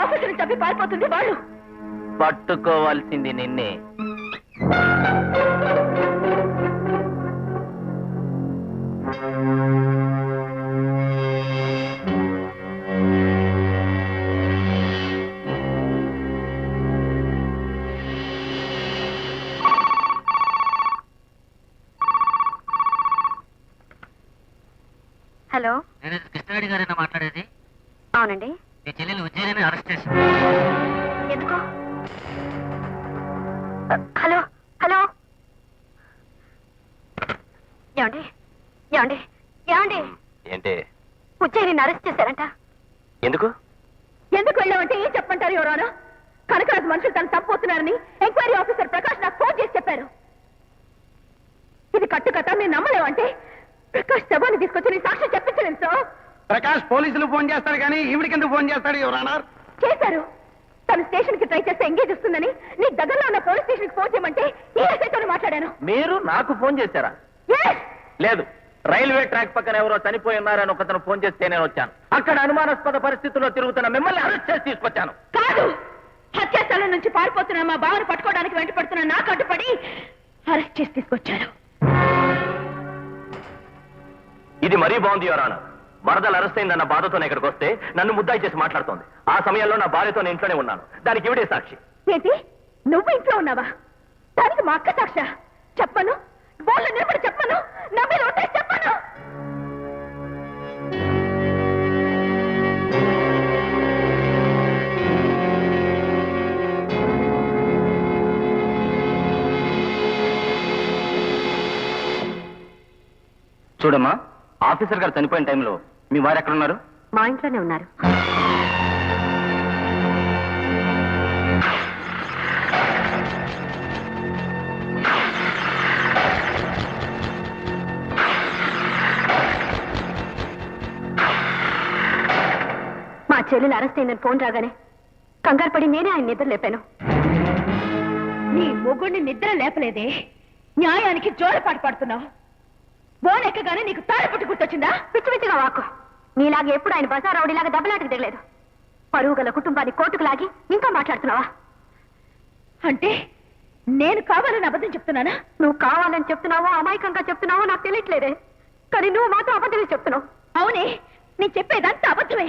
ఆఫీసుని చంపి పారిపోతుంది వాళ్ళు. పట్టుకోవాల్సింది నిన్నే. హలో, నేను కృష్ణారెడ్డి గారైనా మాట్లాడేది? అవునండి. మీ చెల్లెలు ఉజ్జయిని అరెస్ట్ చేశారు. ఎందుకు? హలో హలో, ఏమండి ఏమండి ఏమండి? ఏంటి? ఉజ్జయిని అరెస్ట్ చేశారంట. ఎందుకు? ఎందుకు వెళ్ళామంటే ఏం చెప్పంటారు ఎవరానా? కనకరాజు మనుషులు తను చంపుతున్నారని ఎంక్వైరీ ఆఫీసర్ ప్రకాష్ నాకు ఫోన్ చేసి చెప్పారు. ఇది కట్టుకథ మీరు నమ్మలేమంటే ప్రకాష్ శవాన్ని తీసుకొచ్చి నీ సాక్ష్యం చెప్పించలేదు సార్. ప్రకాష్ పోలీసులు ఫోన్ చేస్తారు కానీ ఈవిడికి ఎందుకు ఫోన్ చేస్తాడు ఎవరన్నారు? చేశారు. తను స్టేషన్ కి ట్రై చేస్తే ఎంగేజ్ వస్తుందని నీ దగ్గరలో ఉన్న పోలీస్ స్టేషన్ కి ఫోన్ చేయమంటే ఈఎస్ఐతో మాట్లాడాను. మీరు నాకు ఫోన్ చేశారా? లేదు, రైల్వే ట్రాక్ పక్కన ఎవరో చనిపోయి ఉన్నారని ఒకతను ఫోన్ చేస్తే నేను వచ్చాను. అక్కడ అనుమానాస్పద పరిస్థితుల్లో తిరుగుతున్న మిమ్మల్ని అరెస్ట్ చేసి తీసుకొచ్చాను. కాదు, హత్యాస్థలం నుంచి పారిపోతున్న మా బావను పట్టుకోవడానికి వెంట పడుతున్న నాకు అడ్డుపడి అరెస్ట్ చేసి తీసుకొచ్చారు. ఇది మరీ బాగుంది యువరానా. వరదలు అరెస్ట్ అయిందన్న బాధతో ఇక్కడికి వస్తే నన్ను ముద్దాయి చేసి మాట్లాడుతోంది. ఆ సమయంలో నా భార్యతో నేను ఇంట్లోనే ఉన్నాను. దానికి ఇవిడే సాక్షి. ఏంటి, నువ్వు ఇంట్లో ఉన్నావా? దానికి మా అక్క సాక్ష? చెప్పను, బోళ్ళ నిలబడి చెప్పను, నా మీద ఉంటే చెప్పను. చూడమ్మా, ఆఫీసర్ గారు చనిపోయిన టైంలో మీ వారు ఎక్కడున్నారు? మా ఇంట్లోనే ఉన్నారు. మా చెల్లెలు అరెస్ట్ అయిందని ఫోన్ రాగానే కంగారు పడి నేనే ఆయన నిద్ర లేపాను. నీ మొగుడిని నిద్ర లేపలేదే, న్యాయానికి జోలపాటు పడుతున్నావు. బోన్ ఎక్కగానే నీకు తాళపట్టు గుర్తొచ్చిందా? పిచ్చి పిచ్చిగా వాకు. నీలాగా ఎప్పుడు ఆయన బజార్ రౌడీలాగా దెబ్బలాటకు దిగలేదు. పరువు గల కుటుంబాన్ని కోర్టుకు లాగి ఇంకా మాట్లాడుతున్నావా? అంటే నేను కావాలని అబద్ధం చెప్తున్నానా? నువ్వు కావాలని చెప్తున్నావో అమాయకంగా చెప్తున్నావో నాకు తెలియట్లేదే, కానీ నువ్వు మాత్రం అబద్ధమే చెప్తున్నావు. అవునే, నేను చెప్పేదంతా అబద్ధమే.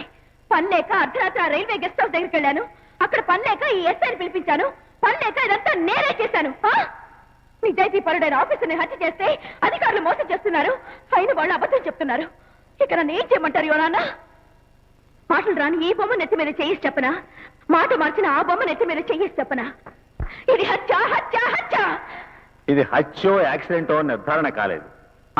పనిలేక అర్ధరాత్రి రైల్వే గెస్ట్ హౌస్ దగ్గరికి వెళ్ళాను. అక్కడ పనిలేక ఈ ఎస్ఐని పిలిపించాను. పనిలేక ఇదంతా నేనే చేశాను. నిజాయితీ పరుడైన ఆఫీసర్ని హత్య చేస్తే అధికారులు మోసం చేస్తున్నారు, అయిన వాళ్ళు అబద్ధం చెప్తున్నారు. ఇక నన్ను ఏం చేయమంటారు యోనాన్న? మాటలు రాని ఈ బొమ్మ నెత్తి మీద చేసి చెప్పనా? మాట మార్చిన ఆ బొమ్మ నెత్తి మీద చేసి చెప్పనా? ఇది హత్య హత్య హత్య. ఇది హత్యో యాక్సిడెంటో నిర్ధారణ కాలేదు.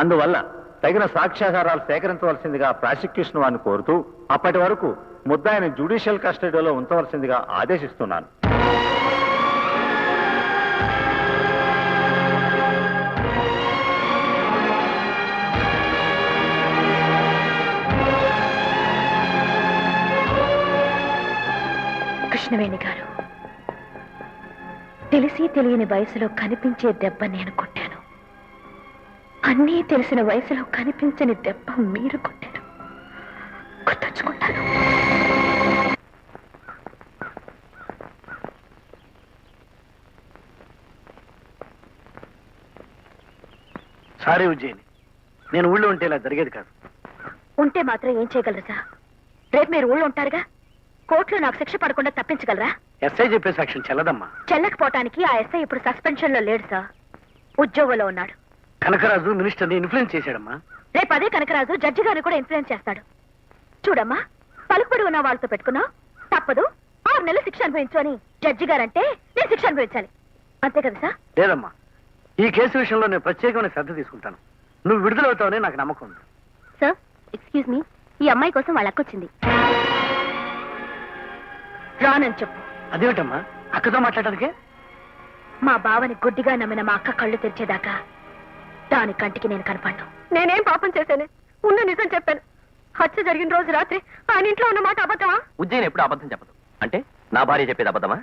అందువల్ల తగిన సాక్ష్యాధారాలు సేకరించవలసిందిగా ప్రాసిక్యూషన్ వారిని కోరుతూ అప్పటి వరకు ముద్దాయిని జ్యుడిషియల్ కస్టడీలో ఉంచవలసిందిగా ఆదేశిస్తున్నాను. కృష్ణవేణి గారు, తెలిసి తెలియని వయసులో కనిపించే దెబ్బ నేను కొట్టాను. అన్నీ తెలిసిన వయసులో కనిపించని దెబ్బ మీరు కొట్టారు. గుర్తుంచుకుంటాను. సారీ ఉజ్జయిని, నేను ఊళ్ళో ఉంటే ఇలా జరిగేది కాదు. ఉంటే మాత్రం ఏం చేయగలరు సార్? రేపు మీరు ఊళ్ళో ఉంటారుగా, కోర్టులో నాకు శిక్ష పడకుండా తప్పించగలరా? ఎస్ఐ చెప్పే సాక్ష్యం చెల్లదమ్మా. చెల్లకపోవటానికి ఆ ఎస్ఐ ఇప్పుడు సస్పెన్షన్ లో లేడు సార్, ఉద్యోగంలో ఉన్నాడు. కనకరాజు మినిస్టర్ని ఇన్ఫ్లుయెన్స్ చేశాడమ్మా. రేపు అదే కనకరాజు జడ్జి గారిని కూడా ఇన్ఫ్లుయెన్స్ చేస్తాడు. చూడమ్మా, పలుకుబడి ఉన్న వాళ్ళతో పెట్టుకున్నావు, తప్పదు 6 నెలలు శిక్ష అనుభవించు అని జడ్జి గారంటే నేను శిక్ష అనుభవించాలి, అంతే కదా సార్? లేదమ్మా, ఈ కేసు విషయంలో నేను ప్రత్యేకమైన శ్రద్ధ తీసుకుంటాను. నువ్వు విడుదలవుతావని నాకు నమ్మకం ఉంది. సార్, ఎక్స్క్యూజ్ మీ, ఈ అమ్మాయి కోసం వాళ్ళ అక్కొచ్చింది. రానని చెప్పు. అదేమిటమ్మా, అక్కతో మాట్లాడడానికే? మా బావని గుడ్డిగా నమ్మిన మా అక్క కళ్ళు తెరిచేదాకా దాని కంటికి నేను కనపడ్ను. నేనేం పాపం చేశానే, ఉన్న నిజం చెప్పాను. హత్య జరిగిన రోజు రాత్రి ఆయన ఇంట్లో ఉన్న మాట అబద్ధమా? ఉజ్జయిని ఎప్పుడు అబద్ధం చెప్పదు. అంటే నా భార్య చెప్పేది అబద్ధమా?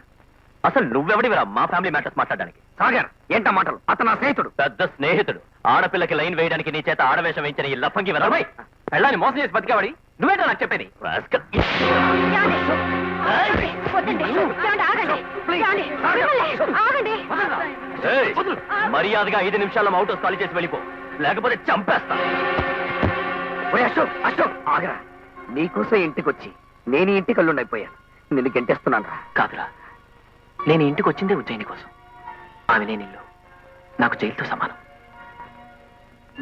అసలు నువ్వెవడివిరా మా ఫ్యామిలీ మ్యాటర్స్ మాట్లాడడానికి? సాగర్, ఏంటా మాటలు? అతను నా స్నేహితుడు. పెద్ద స్నేహితుడు. ఆడపిల్లకి లైన్ వేయడానికి నీ చేత ఆడవేషం వేయించిన ఈ లఫంగి వెళ్ళాయి. పెళ్ళాన్ని మోసం చేసి బతికేవాడి నువ్వేటో నాకు చెప్పేది? వద్దండి. ఏమండి, ఆగండి. ఏమండి, మిమ్మల్ని, ఆగండి. మర్యాదగా 5 నిమిషాల్లో అవుట్ హౌస్ ఖాళీ చేసి వెళ్ళిపో, లేకపోతే చంపేస్తా. అశోక్ అశోక్ ఆగరా. నీకోసం ఇంటికి వచ్చి నేను ఈ ఇంటికి అల్లుండైపోయాను. నిన్ను గెంటేస్తున్నాను రా. కాదురా, నేను ఇంటికి వచ్చిందే ఉజ్జయిని కోసం. ఆమె లేని ఇల్లు నాకు జైలుతో సమానం.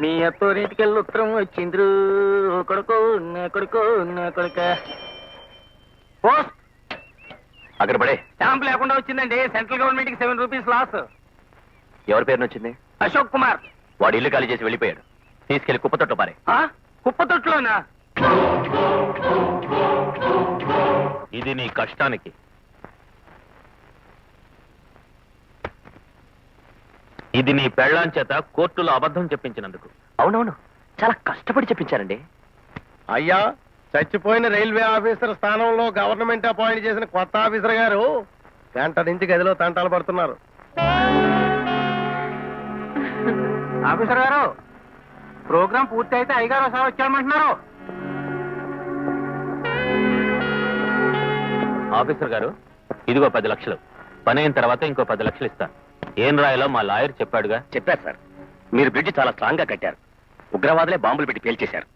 మీ అత్తోరింటికెళ్ళి ఉత్తరం వచ్చిండ్రు, కొడుకో నా కొడుకో నా కొడుక. అక్కడ పడే స్టాంప్ లేకుండా వచ్చిందండి. సెంట్రల్ గవర్నమెంట్ కి 7 రూపీస్ లాస్. ఎవరి పేరున వచ్చింది? అశోక్ కుమార్. వాడు ఇల్లు ఖాళీ చేసి వెళ్ళిపోయాడు. తీసుకెళ్లి కుప్పతొట్టు పారే. కుప్పతొట్టులోనా? ఇది నీ కష్టానికి. ఇది నీ పెళ్ళాం చేత కోర్టులో అబద్ధం చెప్పించినందుకు. అవునవును, చాలా కష్టపడి చెప్పించారండి. అయ్యా, చచ్చిపోయిన రైల్వే ఆఫీసర్ స్థానంలో గవర్నమెంట్ అపాయింట్ చేసిన కొత్త ఆఫీసర్ గారు గంట నుంచి గదిలో తంటాలు పడుతున్నారు. ఆఫీసర్ గారు, ప్రోగ్రాం పూర్తి అయితే అయ్యగారు ఒకసారి వచ్చామంటున్నారు. ఆఫీసర్ గారు, ఇదిగో 10 లక్షలు. పని అయిన తర్వాత ఇంకో 10 లక్షలు ఇస్తాను. ఏం రాయాలో మా లాయర్ చెప్పాడుగా. చెప్పారు సార్. మీరు బ్రిడ్జ్ చాలా స్ట్రాంగ్ గా కట్టారు. ఉగ్రవాదులే బాంబులు పెట్టి పేల్చేశారు.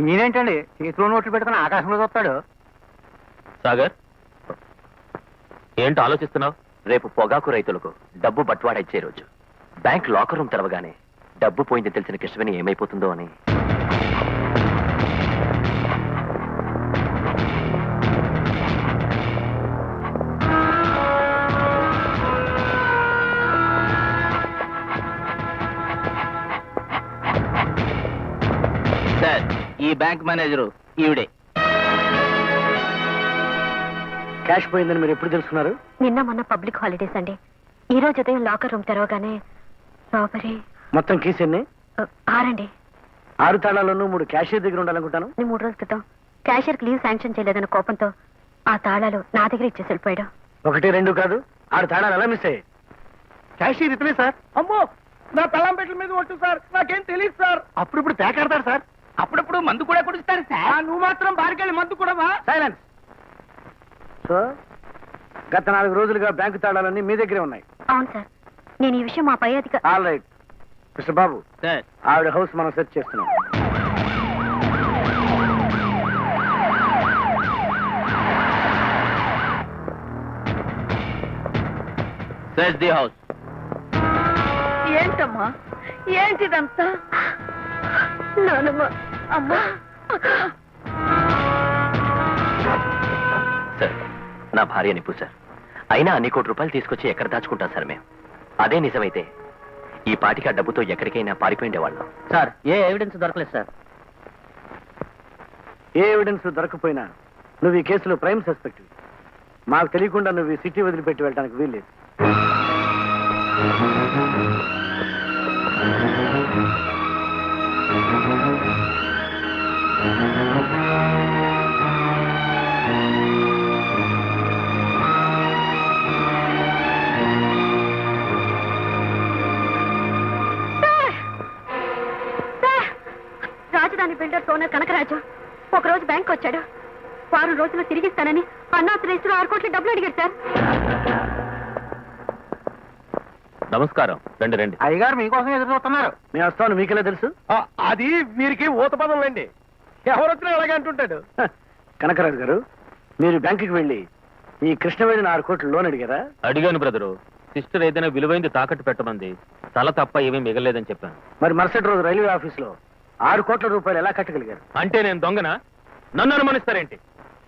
మీరేంటండి చేతిలో నోట్లు పెట్టుకుని ఆకాశంలో చూస్తాడు? సాగర్, ఏంటో ఆలోచిస్తున్నావు? రేపు పొగాకు రైతులకు డబ్బు బట్వాడా ఇచ్చే రోజు. బ్యాంక్ లాకర్ రూమ్ తెరవగానే డబ్బు పోయింది తెలిసిన కృష్ణవేణి ఏమైపోతుందో అని. సార్, ఈ బ్యాంక్ మేనేజరు ఈవిడే. క్యాష్ పోయిందని మీరు ఎప్పుడు తెలుసుకున్నారు? నిన్న మొన్న పబ్లిక్ హాలిడేస్ అండి. ఈ రోజు ఉదయం లాకర్ రూమ్ తెరవగానే రాబరీ. మొత్తం కేసు ఎన్ని? 6 అండి. 6 తాళాలను 3 క్యాషియర్ దగ్గర ఉండాలనుకుంటాను. 3 రోజుల క్రితం క్యాషియర్కి లీవ్ శాంక్షన్ చేయలేదన్న కోపంతో ఆ తాళాలు నా దగ్గర ఇచ్చేసి వెళ్ళిపోయాడు. 1, 2 కాదు, 6 తాళాలు ఎలా మిస్ అయ్యాయి? క్యాషియర్ ఇతనే సార్. అమ్మో, నా పెళ్ళం పెట్టల మీద ఒట్టు సార్, నాకేం తెలియదు సార్. అప్పుడిప్పుడు తేకాడతారు సార్. అప్పుడప్పుడు మందు కూడా కుడుస్తారు సార్. నువ్వు మాత్రం బారికెళ్ళి మందు కూడా. సైలెన్స్. సో గత 4 రోజులుగా బ్యాంకు తాళాలన్నీ మీ దగ్గరే ఉన్నాయి. అవును సార్. నేను ఈ విషయం మా పై అధికారి. ఆల్ రైట్ మిస్టర్ బాబు, సార్, ఆవిడ హౌస్ మనం సెర్చ్ చేస్తున్నాం. Search the house. ఏంటమ్మా, ఏంటిదంతా? నానమ్మ, అమ్మా. సార్, నా భార్య నిప్పు సార్. అయినా అన్ని కోట్ల రూపాయలు తీసుకొచ్చి ఎక్కడ దాచుకుంటాం సార్ మేము? అదే నిజమైతే ఈ పాటికి ఆ డబ్బుతో ఎక్కడికైనా పారిపోయిండేవాళ్ళం. సార్, ఏ ఎవిడెన్స్ దొరకలేదు సార్. ఏ ఎవిడెన్స్ దొరకపోయినా నువ్వు ఈ కేసులో ప్రైమ్ సస్పెక్ట్. మాకు తెలియకుండా నువ్వు ఈ సిటీ వదిలిపెట్టి వెళ్ళడానికి వీల్లేదు. రాజధాని బిల్డర్ ఓనర్ కనకరాజు ఒకరోజు బ్యాంక్ వచ్చాడు. 6 రోజులు తిరిగిస్తానని అన్నాథరైజ్డ్ 6 కోట్ల డబ్బులు అడిగాడు సార్. నమస్కారం. రండి రండి. అయ్యగారు మీకోసం ఎదురు చూస్తున్నారు. మేము వస్తాను, మీకెలా తెలుసు? అది వీరికి ఊత పదంలేండి. ఎవరు వచ్చినా అలాగే అంటుంటాడు. కనకరాజు గారు, మీరు బ్యాంకుకి వెళ్ళి ఈ కృష్ణవేణిని 6 కోట్ల లోన్ అడిగారా? అడిగాను బ్రదరు. సిస్టర్ ఏదైనా విలువైంది తాకట్టు పెట్టమంది. తల తప్ప ఏమీ మిగలేదని చెప్పాను. మరి మరుసటి రోజు రైల్వే ఆఫీసులో 6 కోట్ల రూపాయలు ఎలా కట్టగలిగారు? అంటే నేను దొంగనా? నన్ను అనుమానిస్తారేంటి?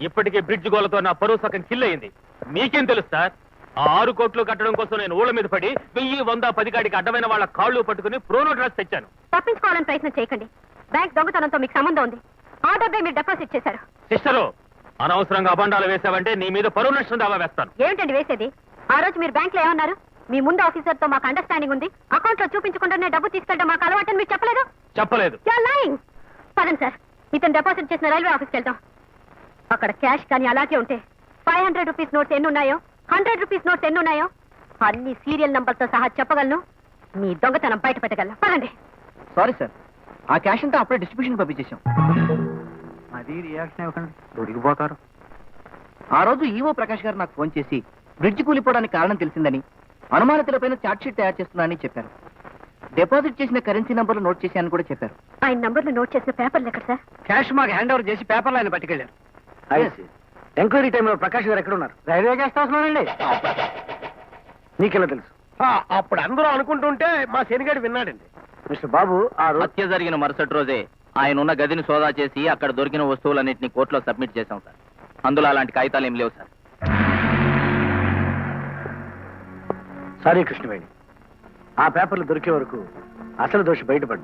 ఇప్పటికే బ్రిడ్జ్ గోలతో నా పరువు సగం కిల్ అయింది. మీకేం తెలుసు సార్? ఆ 6 కోట్లు కట్టడం కోసం నేను ఊళ్ళ మీద పడి 1000, 100, 10 కాడికి అడ్డమైన వాళ్ళ కాళ్ళు పట్టుకుని ప్రోనో డ్రెస్ తెచ్చాను. తప్పించుకోవాలని ప్రయత్నం చేయకండి. బ్యాంక్ దొంగతనంతో మీకు సంబంధం ఉంది. ఆ డబ్బే మీరు డిపాజిట్ చేశారు. సిస్టరు, అనవసరంగా అబండాలు వేసావంటే నీ మీద పరువు నష్టం దావా వేస్తాను. ఏమిటండి వేసేది? ఆ రోజు మీరు బ్యాంక్ లో ఏమన్నారు? మీ ముందు ఆఫీసర్ తో మాకు అండర్స్టాండింగ్ ఉంది, అకౌంట్ లో చూపించకుండానే డబ్బు తీసుకెళ్ళడం మాకు అలవాటని మీరు చెప్పలేదు. చెప్పలేదు. పదండి సార్, ఇతను డిపాజిట్ చేసిన రైల్వే ఆఫీస్కి వెళ్తాం. అక్కడ క్యాష్ కానీ అలాగే ఉంటే 500 రూపీస్ నోట్స్ ఎన్ని ఉన్నాయో, 100 రూపీస్ నోట్స్ ఎన్ని ఉన్నాయో అన్ని సీరియల్ నంబర్తో సహా చెప్పగలను. మీ దొంగతనం బయట పెట్టగలను. పదండి. సారీ సార్, ఆ క్యాష్ అంతా అప్పుడే డిస్ట్రిబ్యూషన్ పంపించేశాం. అది రియాక్షన్ ఇవ్వకండి, దొరికిపోతారు. ఆ రోజు ఈవో ప్రకాష్ గారు నాకు ఫోన్ చేసి బ్రిడ్జ్ కూలిపోవడానికి కారణం తెలిసిందని, అనుమానితులపైన చార్ట్ షీట్ తయారు చేస్తున్నానని చెప్పారు. డిపాజిట్ చేసిన కరెన్సీ నంబర్లు నోట్ చేశానని కూడా చెప్పారు. ఆయన నంబర్లు నోట్ చేసిన పేపర్లు ఎక్కడ సార్? క్యాష్ మాకు హ్యాండ్ ఓవర్ చేసి పేపర్లు ఆయన పట్టుకెళ్ళారు. ఎంక్వైరీ టైంలో ప్రకాష్ గారు ఎక్కడ ఉన్నారు? రైల్వే గెస్ట్ హౌస్ లోనండి. నీకెలా తెలుసు? అప్పుడు అందరూ అనుకుంటుంటే మా శనిగాడు విన్నాడండి. మిస్టర్ బాబు, ఆ రోజు హత్య జరిగిన మరుసటి రోజే ఆయన ఉన్న గదిని సోదా చేసి అక్కడ దొరికిన వస్తువులన్నింటినీ కోర్టులో సబ్మిట్ చేశాం సార్. అందులో అలాంటి కాగితాలు ఏం లేవు సార్. సారీ కృష్ణవేణి, ఆ పేపర్లు దొరికే వరకు అసలు దోషి బయటపడ్డు.